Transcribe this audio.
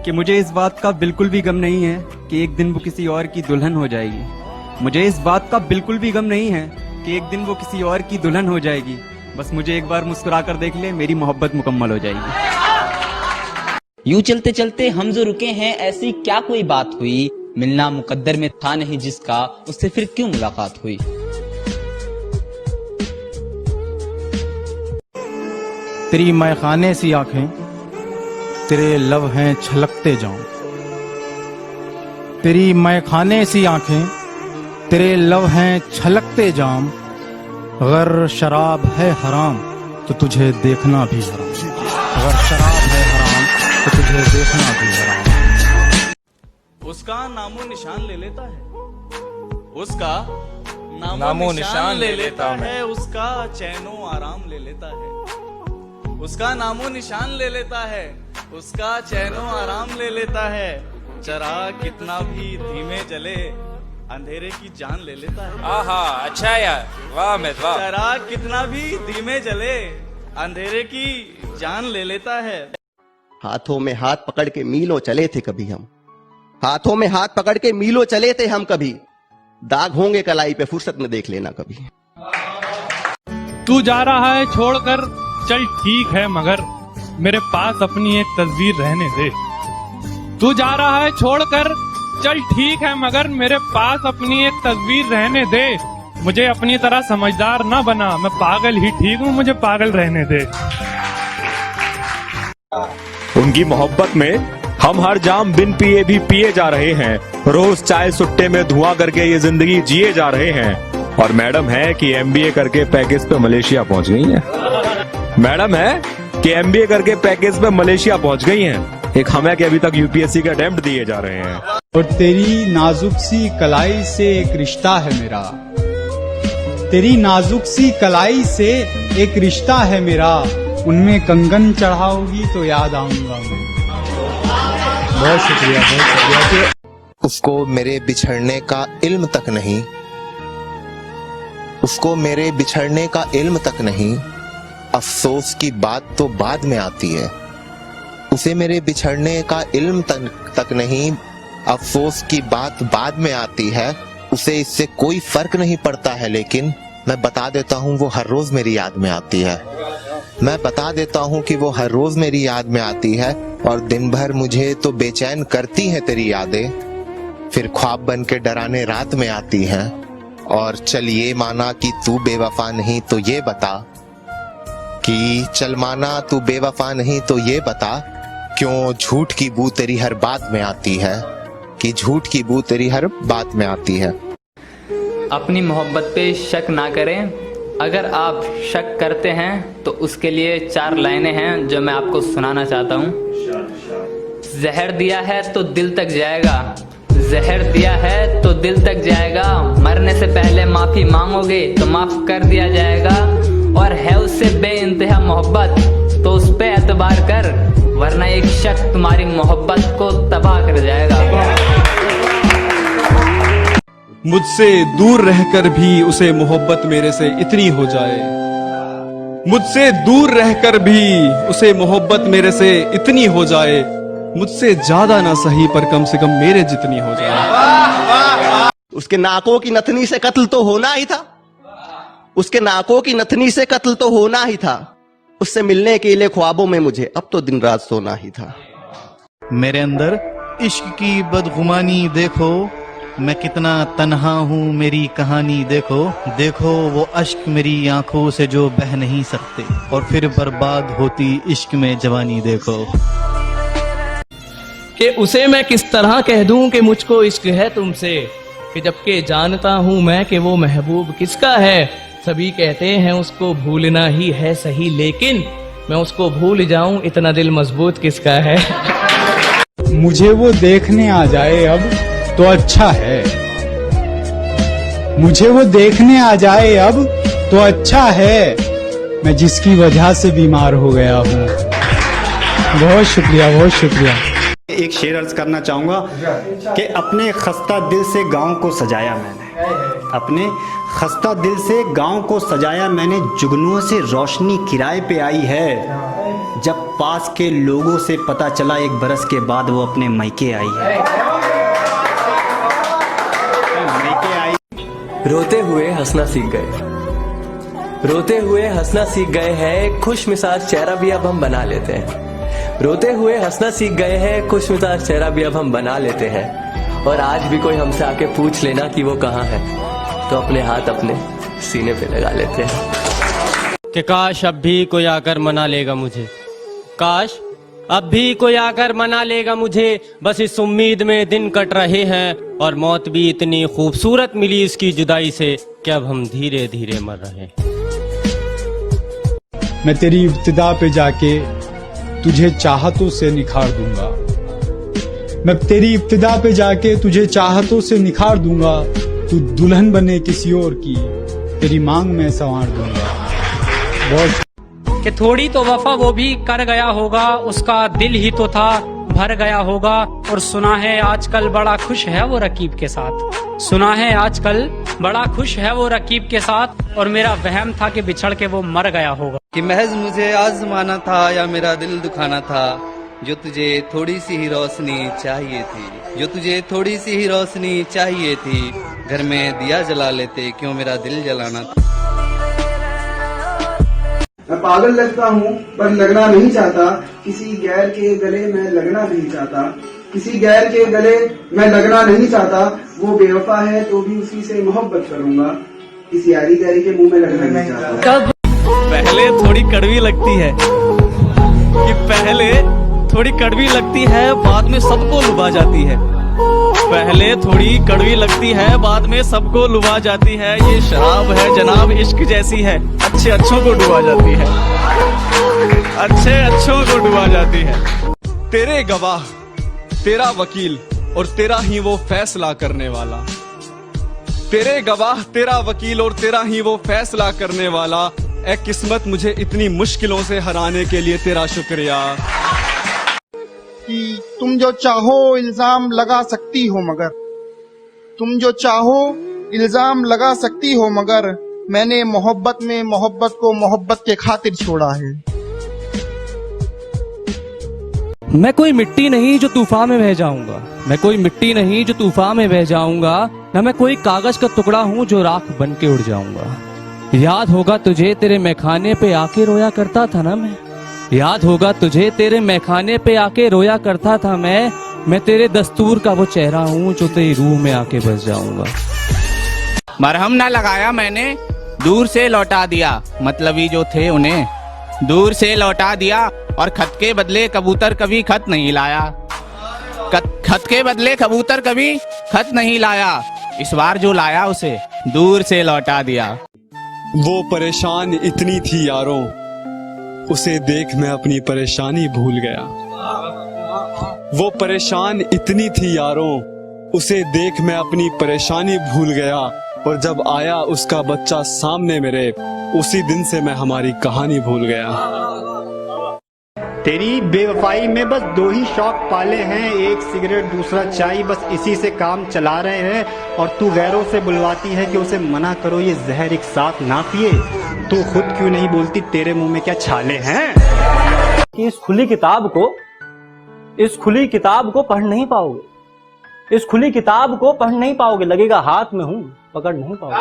कि मुझे इस बात का बिल्कुल भी गम नहीं है कि एक दिन वो किसी और की दुल्हन हो जाएगी। मुझे इस बात का बिल्कुल भी गम नहीं है कि एक दिन वो किसी और की दुल्हन हो जाएगी। बस मुझे एक बार मुस्कुरा कर देख ले, मेरी मोहब्बत मुकम्मल हो जाएगी। यूं चलते चलते हम जो रुके हैं, ऐसी क्या कोई बात हुई, मिलना मुकद्दर में था नहीं जिसका, उससे फिर क्यों मुलाकात हुई। तेरी मैखाने सी आंखें, तेरे लब हैं छलकते जाऊं। तेरी मैखाने सी आंखें, तेरे लब हैं छलकते जाम। अगर शराब है हराम तो तुझे देखना भी हराम। अगर शराब है हराम तो तुझे देखना भी हराम। उसका नामो निशान ले लेता है, उसका नामो निशान ले लेता है, उसका चैनो आराम ले लेता है। उसका नामो निशान ले लेता है, उसका चैनो आराम ले लेता है। चराग कितना भी धीमे जले, अंधेरे की जान ले लेता है। आहा, अच्छा यार, वाह अमित वाह। चराग कितना भी धीमे जले, अंधेरे की जान ले लेता है। हाथों में हाथ पकड़ के मीलों चले थे कभी हम, हाथों में हाथ पकड़ के मीलों चले थे हम कभी। दाग होंगे कलाई पे, फुर्सत में देख लेना कभी। तू जा रहा है छोड़कर, चल ठीक है मगर मेरे पास अपनी एक तस्वीर रहने दे। तू जा रहा है छोड़कर, चल ठीक है मगर मेरे पास अपनी एक तस्वीर रहने दे। मुझे अपनी तरह समझदार ना बना, मैं पागल ही ठीक हूँ, मुझे पागल रहने दे। उनकी मोहब्बत में हम हर जाम बिन पिए भी पिए जा रहे हैं। रोज चाय सुट्टे में धुआं करके ये जिंदगी जिए जा रहे हैं। और मैडम है कि एमबीए करके पैकेज पे मलेशिया पहुंच गई हैं। मैडम है कि एमबीए करके पैकेज पे मलेशिया पहुंच गई हैं। एक हमें कि अभी तक यूपीएससी के अटेम्प्ट दिए जा रहे हैं। और तेरी नाजुक सी कलाई से एक रिश्ता है मेरा, तेरी नाजुक सी कलाई से एक रिश्ता है मेरा। उनमें कंगन चढ़ाओगी तो याद आऊंगा मैं। बहुत शुक्रिया, बहुत शुक्रिया। उसको मेरे बिछड़ने का इल्म तक नहीं, उसको मेरे बिछड़ने का इल्म तक नहीं। अफसोस की बात तो बाद में आती है। उसे मेरे बिछड़ने का इल्म तक नहीं, अफसोस की बात बाद में आती है। उसे इससे कोई फर्क नहीं पड़ता है, लेकिन मैं बता देता हूँ वो हर रोज मेरी याद में आती है। मैं बता देता हूँ कि वो हर रोज मेरी याद में आती है। और दिन भर मुझे तो बेचैन करती है तेरी यादें, फिर ख्वाब बन के डराने रात में आती हैं। और चल ये माना कि तू बेवफा नहीं तो ये बता, कि चल माना तू बेवफा नहीं तो ये बता, क्यों झूठ की बू तेरी हर बात में आती है, कि झूठ की बू तेरी हर बात में आती है। अपनी मोहब्बत पे शक ना करें। अगर आप शक करते हैं तो उसके लिए 4 लाइनें हैं जो मैं आपको सुनाना चाहता हूँ। जहर दिया है तो दिल तक जाएगा, जहर दिया है तो दिल तक जाएगा। मरने से पहले माफी मांगोगे तो माफ कर दिया जाएगा। और है उससे बेइंतहा मोहब्बत तो उस पे एतबार कर, वरना एक शख्स तुम्हारी मोहब्बत को तबाह कर जाएगा। मुझसे दूर रहकर भी उसे मोहब्बत मेरे से इतनी हो जाए, मुझसे दूर रहकर भी उसे मोहब्बत मेरे से इतनी हो जाए। मुझसे ज्यादा ना सही पर कम से कम मेरे जितनी हो जाए। उसके नाकों की नथनी से कत्ल तो होना ही था, उसके नाकों की नथनी से कत्ल तो होना ही था। उससे मिलने के लिए ख्वाबों में मुझे अब तो दिन रात सोना ही था। मेरे अंदर इश्क की बदगुमानी देखो, मैं कितना तन्हा हूँ मेरी कहानी देखो। देखो वो अश्क मेरी आंखों से जो बह नहीं सकते, और फिर बर्बाद होती इश्क में जवानी देखो। कि उसे मैं किस तरह कह दूं कि मुझको इश्क है तुमसे, कि जबकि जानता हूं मैं कि वो महबूब किसका है। सभी कहते हैं उसको भूलना ही है सही, लेकिन मैं उसको भूल जाऊं इतना दिल मजबूत किसका है। मुझे वो देखने आ जाए अब तो अच्छा है, मुझे वो देखने आ जाए अब तो अच्छा है, मैं जिसकी वजह से बीमार हो गया हूँ। बहुत शुक्रिया, बहुत शुक्रिया। एक शेर अर्ज करना चाहूंगा कि अपने खस्ता दिल से गांव को सजाया मैंने, अपने खस्ता दिल से गांव को सजाया मैंने, जुगनुओं से रोशनी किराए पे आई है। जब पास के लोगों से पता चला 1 बरस के बाद वो अपने मैके आई है। मैके आई। रोते हुए हंसना सीख गए, रोते हुए हंसना सीख गए हैं, खुश मिजाज चेहरा भी अब हम बना लेते हैं। रोते हुए हंसना सीख गए हैं, खुश मिजाज चेहरा भी अब हम बना लेते हैं। और आज भी कोई हमसे आके पूछ लेना कि वो कहाँ है, तो अपने हाथ अपने सीने पे लगा लेते हैं कि काश अब भी कोई आकर मना लेगा मुझे, काश अब भी कोई आकर मना लेगा मुझे। बस इस उम्मीद में दिन कट रहे हैं, और मौत भी इतनी खूबसूरत मिली इसकी जुदाई से कि अब हम धीरे धीरे मर रहे हैं। मैं तेरी इब्तिदा पे जाके तुझे चाहतों से निखार दूंगा, मैं तेरी इब्तिदा पे जाके तुझे चाहतों से निखार दूंगा। तू दुल्हन बने किसी और की, तेरी मांग में संवार दूंगा। बहुत कि थोड़ी तो वफा वो भी कर गया होगा, उसका दिल ही तो था भर गया होगा। और सुना है आजकल बड़ा खुश है वो रकीब के साथ, सुना है आजकल बड़ा खुश है वो रकीब के साथ। और मेरा वहम था कि बिछड़ के वो मर गया होगा। कि महज मुझे आजमाना था या मेरा दिल दुखाना था, जो तुझे थोड़ी सी ही रोशनी चाहिए थी, जो तुझे थोड़ी सी ही रोशनी चाहिए थी। घर में दिया जला लेते, क्यों मेरा दिल जलाना था। मैं पागल लगता हूँ पर लगना नहीं चाहता, किसी गैर के गले में लगना नहीं चाहता, किसी गैर के गले में लगना नहीं चाहता। वो बेवफा है तो भी उसी से मोहब्बत करूंगा, किसी यारी गैरी के मुंह में लगना नहीं चाहता। पहले थोड़ी कड़वी लगती है, कि पहले थोड़ी कड़वी लगती है, बाद में सबको लुभा जाती है। पहले थोड़ी कड़वी लगती है, बाद में सबको लुभा जाती है। ये शराब है जनाब इश्क जैसी है, अच्छे अच्छों को डुबा जाती है, अच्छे अच्छों को डुबा जाती है। तेरे गवाह, तेरा वकील और तेरा ही वो फैसला करने वाला, तेरे गवाह, तेरा वकील और तेरा ही वो फैसला करने वाला। ऐ किस्मत मुझे इतनी मुश्किलों से हराने के लिए तेरा शुक्रिया। कि तुम जो चाहो इल्जाम लगा सकती हो, मगर तुम जो चाहो इल्जाम लगा सकती हो, मगर मैंने मोहब्बत में मोहब्बत को मोहब्बत के खातिर छोड़ा है। मैं कोई मिट्टी नहीं जो तूफान में बह जाऊंगा, मैं कोई मिट्टी नहीं जो तूफान में बह जाऊंगा, न मैं कोई कागज का टुकड़ा हूँ जो राख बन के उड़ जाऊंगा। याद होगा तुझे तेरे मैखाने पे आके रोया करता था ना मैं, याद होगा तुझे तेरे मैखाने पे आके रोया करता था मैं तेरे दस्तूर का वो चेहरा हूँ जो तेरी रूह में आके बस जाऊंगा। मरहम ना लगाया मैंने, दूर से लौटा दिया, मतलबी जो थे उन्हें दूर से लौटा दिया। और खत के बदले कबूतर कभी खत नहीं लाया, खत के बदले कबूतर कभी खत नहीं लाया। इस बार जो लाया उसे दूर से लौटा दिया। वो परेशान इतनी थी यारों, उसे देख मैं अपनी परेशानी भूल गया। वो परेशान इतनी थी यारों, उसे देख मैं अपनी परेशानी भूल गया। और जब आया उसका बच्चा सामने मेरे, उसी दिन से मैं हमारी कहानी भूल गया। तेरी बेवफाई में बस 2 ही शौक पाले हैं, एक सिगरेट दूसरा चाय, बस इसी से काम चला रहे हैं। और तू गैरों से बुलवाती है कि उसे मना करो ये जहर एक साथ ना पिए, तू खुद क्यों नहीं बोलती तेरे मुंह में क्या छाले हैं? इस खुली किताब को पढ़ नहीं पाओगे, इस खुली किताब को पढ़ नहीं पाओगे, लगेगा हाथ में हूं पकड़ नहीं पाओगे।